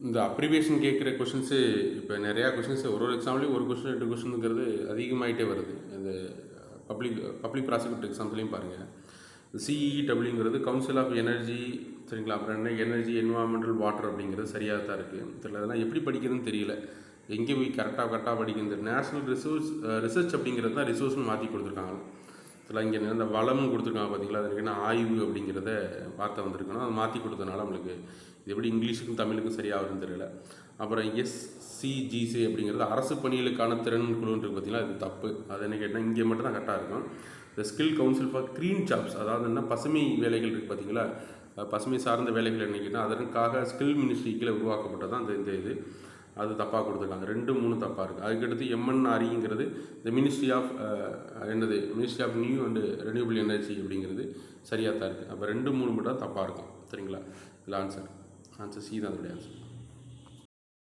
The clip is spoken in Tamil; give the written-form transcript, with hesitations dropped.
இந்த அப்ரிவேஷன் கேட்குற கொஷின்ஸு இப்போ நிறையா கொஷின்ஸ் ஒரு எக்ஸாம்லேயும் ஒரு கொஷின் 2 கொஷினுங்கிறது அதிகமாகிட்டே வருது. இந்த பப்ளிக் ப்ராசிக்யூட்டர் எக்ஸாம்ஸ்லேயும் பாருங்கள். சிஇடபிள்யூங்கிறது கவுன்சில் ஆஃப் எனர்ஜி, சரிங்களா? அப்புறம் என்ன எனர்ஜி, என்வாரன்மெண்டல், வாட்டர் அப்படிங்கிறது சரியாக தான் இருக்குது. தெரியல, அதெல்லாம் எப்படி படிக்கிறதுன்னு தெரியல. எங்கே போய் கரெக்டாக படிக்கிறது. நேஷ்னல் ரிசர்ச் அப்படிங்கிறது தான் ரிசோர்ஸ்னு மாற்றி கொடுத்துருக்காங்க. இதில் இங்கே இந்த வளமும் கொடுத்துருக்காங்க பார்த்தீங்களா? அதுக்கு என்ன ஆய்வு அப்படிங்கிறத வார்த்தை வந்திருக்கணும். அதை மாற்றி கொடுத்தனால நம்மளுக்கு இது எப்படி இங்கிலீஷுக்கும் தமிழுக்கும் சரியாகுதுன்னு தெரியல. அப்புறம் எஸ்சிஜிசி அப்படிங்கிறது அரசு பணிகளுக்கான திறன் குழுன்னு இருக்குது பார்த்தீங்களா? அது தப்பு. அது என்ன கேட்டால் இங்கே மட்டும் தான் கரெக்டாக இருக்கும். இந்த skill council for green jobs, அதாவது என்ன பசுமை வேலைகள் இருக்குது பார்த்தீங்களா? பசுமை சார்ந்த வேலைகள் என்னைக்குன்னா அதற்காக ஸ்கில் மினிஸ்ட்ரி கீழே உருவாக்கப்பட்டது தான் இந்த இது. அது தப்பாக கொடுத்துருக்காங்க. 2, 3 தப்பாக இருக்குது. அதுக்கடுத்து எம்என்ஆர்இங்கிறது இந்த ministry of ministry of new and renewable energy அப்படிங்கிறது சரியாக தான் இருக்குது. அப்போ 2, 3 மட்டும் தான் தப்பாக இருக்கும். சரிங்களா? இல்லை ஆன்சர் சி தான் அதோடைய ஆன்சர்.